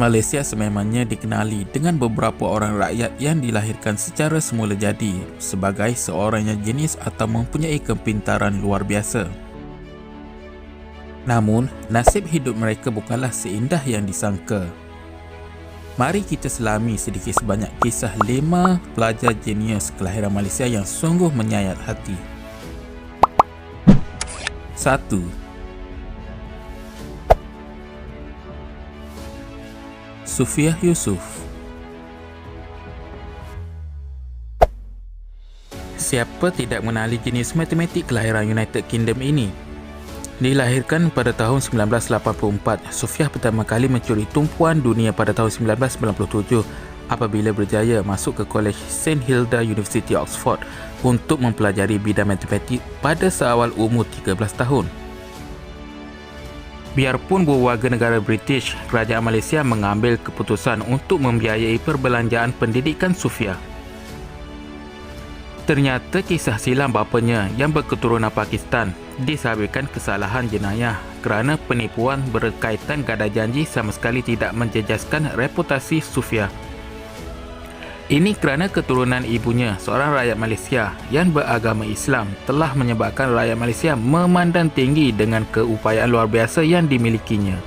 Malaysia sememangnya dikenali dengan beberapa orang rakyat yang dilahirkan secara semula jadi sebagai seorang yang jenius atau mempunyai kepintaran luar biasa. Namun, nasib hidup mereka bukanlah seindah yang disangka. Mari kita selami sedikit sebanyak kisah 5 pelajar jenius kelahiran Malaysia yang sungguh menyayat hati. 1. Sufiah Yusof. Siapa tidak mengenali jenius matematik kelahiran United Kingdom ini? Dilahirkan pada tahun 1984, Sufiah pertama kali mencuri tumpuan dunia pada tahun 1997 apabila berjaya masuk ke Kolej St Hilda University Oxford untuk mempelajari bidang matematik pada seawal umur 13 tahun. Biarpun berwarga negara British, Kerajaan Malaysia mengambil keputusan untuk membiayai perbelanjaan pendidikan Sufiah. Ternyata kisah silam bapanya yang berketurunan Pakistan disabitkan kesalahan jenayah kerana penipuan berkaitan gada janji sama sekali tidak menjejaskan reputasi Sufiah. Ini kerana keturunan ibunya, seorang rakyat Malaysia yang beragama Islam, telah menyebabkan rakyat Malaysia memandang tinggi dengan keupayaan luar biasa yang dimilikinya.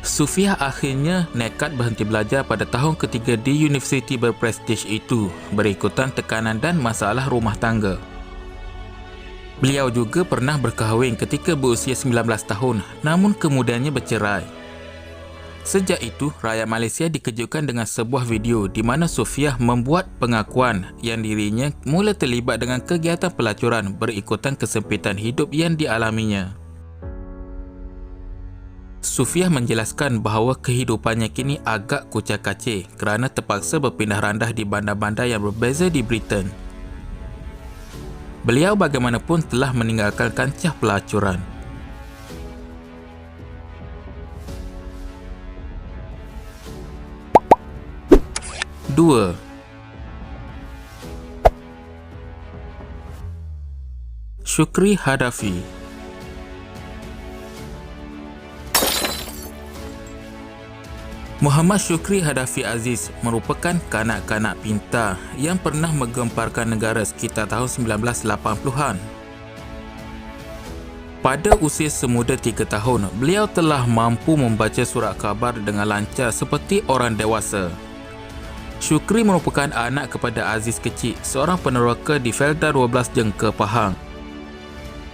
Sufiah akhirnya nekat berhenti belajar pada tahun ketiga di universiti berprestij itu berikutan tekanan dan masalah rumah tangga. Beliau juga pernah berkahwin ketika berusia 19 tahun, namun kemudiannya bercerai. Sejak itu, rakyat Malaysia dikejutkan dengan sebuah video di mana Sufiah membuat pengakuan yang dirinya mula terlibat dengan kegiatan pelacuran berikutan kesempitan hidup yang dialaminya. Sufiah menjelaskan bahawa kehidupannya kini agak kucak-kacir kerana terpaksa berpindah randah di bandar-bandar yang berbeza di Britain. Beliau bagaimanapun telah meninggalkan kancah pelacuran. Dua. Shukri Hadafi. Muhammad Shukri Hadafi Aziz merupakan kanak-kanak pintar yang pernah menggemparkan negara sekitar tahun 1980-an. Pada usia semuda 3 tahun, beliau telah mampu membaca surat khabar dengan lancar seperti orang dewasa. Shukri merupakan anak kepada Aziz kecil, seorang peneroka di Felda 12 Jengka, Pahang.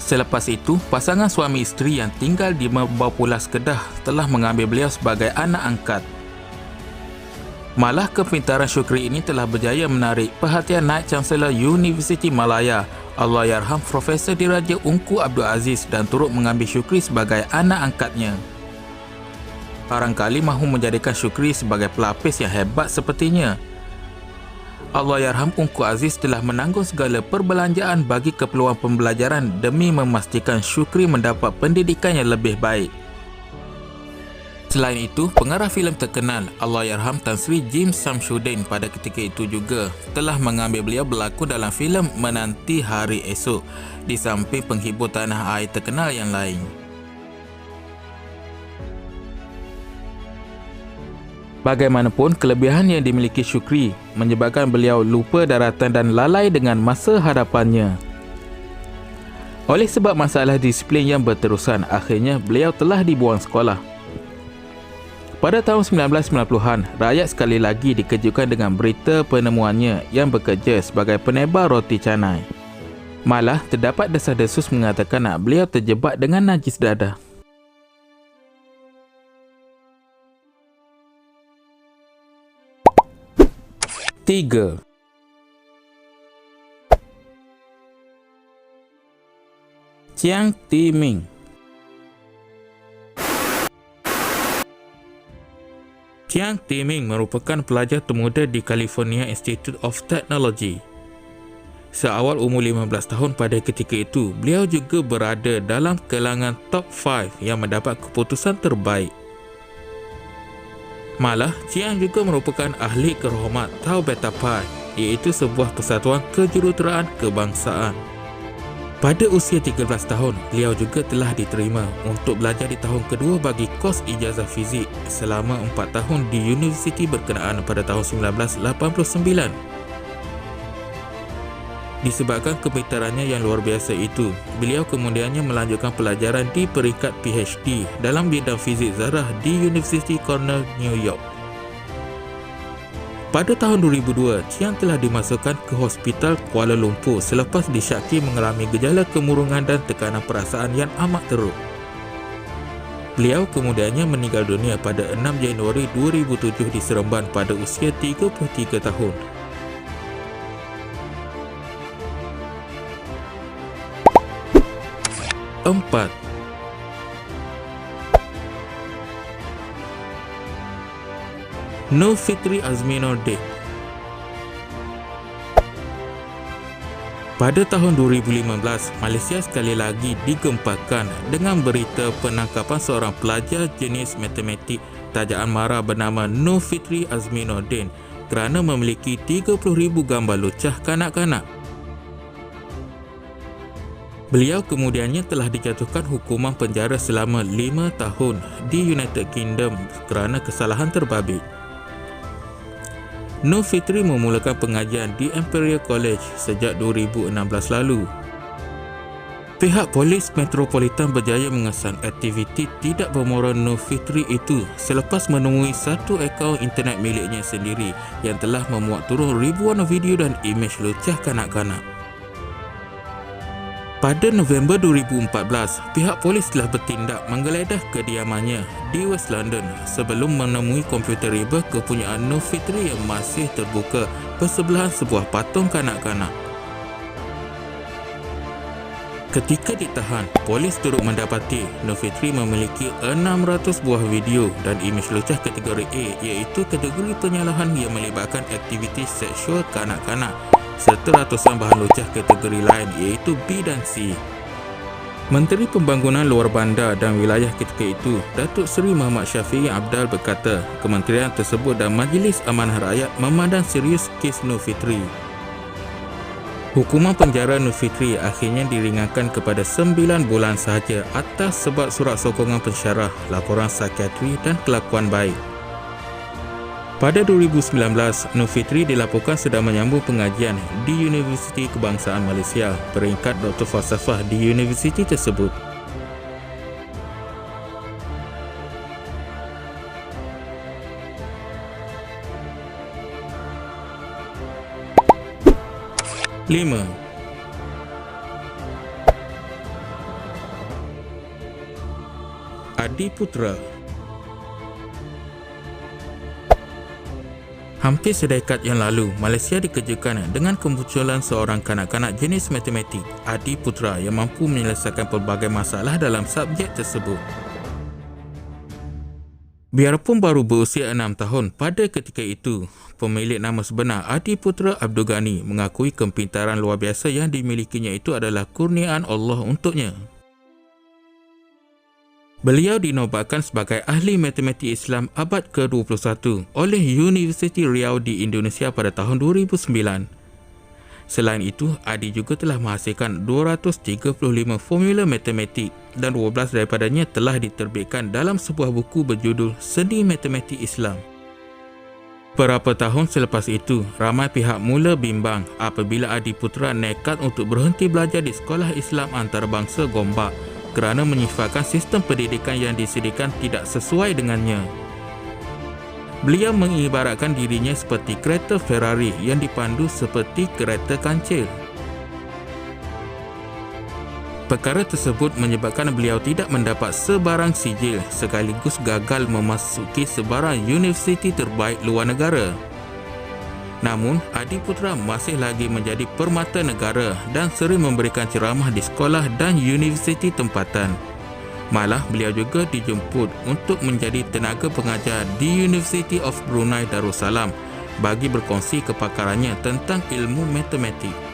Selepas itu, pasangan suami isteri yang tinggal di Baupulas, Kedah telah mengambil beliau sebagai anak angkat. Malah kepintaran Shukri ini telah berjaya menarik perhatian Naib Chancellor Universiti Malaya, Allahyarham Profesor Diraja Ungku Abdul Aziz, dan turut mengambil Shukri sebagai anak angkatnya. Barangkali mahu menjadikan Shukri sebagai pelapis yang hebat sepertinya. Allahyarham Ungku Aziz telah menanggung segala perbelanjaan bagi keperluan pembelajaran demi memastikan Shukri mendapat pendidikan yang lebih baik. Selain itu, pengarah filem terkenal Allahyarham Tan Sri James Samsudin pada ketika itu juga telah mengambil beliau berlakon dalam filem Menanti Hari Esok di samping penghibur tanah air terkenal yang lain. Bagaimanapun, kelebihan yang dimiliki Shukri menyebabkan beliau lupa daratan dan lalai dengan masa hadapannya. Oleh sebab masalah disiplin yang berterusan, akhirnya beliau telah dibuang sekolah. Pada tahun 1990-an, rakyat sekali lagi dikejutkan dengan berita penemuannya yang bekerja sebagai penebar roti canai. Malah, terdapat desas-desus mengatakan beliau terjebak dengan najis dadah. 3. Chiang Ti-ming. Chiang Ti-ming merupakan pelajar termuda di California Institute of Technology. Seawal umur 15 tahun pada ketika itu, beliau juga berada dalam kalangan top 5 yang mendapat keputusan terbaik. Malah, Chiang juga merupakan ahli kehormat Tau Beta Pi, iaitu sebuah persatuan kejuruteraan kebangsaan. Pada usia 13 tahun, beliau juga telah diterima untuk belajar di tahun kedua bagi kos ijazah fizik selama 4 tahun di universiti berkenaan pada tahun 1989. Disebabkan kepintarannya yang luar biasa itu, beliau kemudiannya melanjutkan pelajaran di peringkat PhD dalam bidang fizik zarah di University Cornell, New York. Pada tahun 2002, Chiang telah dimasukkan ke Hospital Kuala Lumpur selepas disyaki mengalami gejala kemurungan dan tekanan perasaan yang amat teruk. Beliau kemudiannya meninggal dunia pada 6 Januari 2007 di Seremban pada usia 33 tahun. Empat. Nur Fitri Azminuddin. Pada tahun 2015, Malaysia sekali lagi digempakan dengan berita penangkapan seorang pelajar jenis matematik tajaan mara bernama Nur Fitri Azminuddin kerana memiliki 30,000 gambar lucah kanak-kanak. Beliau kemudiannya telah dijatuhkan hukuman penjara selama 5 tahun di United Kingdom kerana kesalahan terbabit. Nur Fitri memulakan pengajian di Imperial College sejak 2016 lalu. Pihak Polis Metropolitan berjaya mengesan aktiviti tidak bermoral Nur Fitri itu selepas menemui satu akaun internet miliknya sendiri yang telah memuat turun ribuan video dan imej lucah kanak-kanak. Pada November 2014, pihak polis telah bertindak menggeledah kediamannya di West London sebelum menemui komputer riba kepunyaan Nur Fitri yang masih terbuka bersebelahan sebuah patung kanak-kanak. Ketika ditahan, polis turut mendapati Nur Fitri memiliki 600 buah video dan imej lucah kategori A, iaitu kategori penyalahan yang melibatkan aktiviti seksual kanak-kanak, serta ratusan bahan lucah kategori lain iaitu B dan C. Menteri Pembangunan Luar Bandar dan Wilayah ketika itu, Datuk Seri Muhammad Syafiee Abdal berkata, kementerian tersebut dan Majlis Amanah Rakyat memandang serius kes Nur Fitri. Hukuman penjara Nur Fitri akhirnya diringankan kepada 9 bulan sahaja atas sebab surat sokongan pensyarah, laporan psikiatri dan kelakuan baik. Pada 2019, Nur Fitri dilaporkan sedang menyambung pengajian di Universiti Kebangsaan Malaysia, peringkat Doktor Falsafah di universiti tersebut. Lima. Adiputra. Hampir sedekad yang lalu, Malaysia dikejutkan dengan kemunculan seorang kanak-kanak jenis matematik, Adiputra, yang mampu menyelesaikan pelbagai masalah dalam subjek tersebut. Biarpun baru berusia 6 tahun pada ketika itu, pemilik nama sebenar Adiputra Abdul Ghani mengakui kepintaran luar biasa yang dimilikinya itu adalah kurniaan Allah untuknya. Beliau dinobatkan sebagai ahli matematik Islam abad ke-21 oleh Universiti Riau di Indonesia pada tahun 2009. Selain itu, Adi juga telah menghasilkan 235 formula matematik dan 12 daripadanya telah diterbitkan dalam sebuah buku berjudul Seni Matematik Islam. Beberapa tahun selepas itu, ramai pihak mula bimbang apabila Adiputra nekat untuk berhenti belajar di Sekolah Islam Antarabangsa Gombak kerana menyifatkan sistem pendidikan yang disediakan tidak sesuai dengannya. Beliau mengibaratkan dirinya seperti kereta Ferrari yang dipandu seperti kereta kancil. Perkara tersebut menyebabkan beliau tidak mendapat sebarang sijil sekaligus gagal memasuki sebarang universiti terbaik luar negara. Namun, Adiputra masih lagi menjadi permata negara dan sering memberikan ceramah di sekolah dan universiti tempatan. Malah, beliau juga dijemput untuk menjadi tenaga pengajar di University of Brunei Darussalam bagi berkongsi kepakarannya tentang ilmu matematik.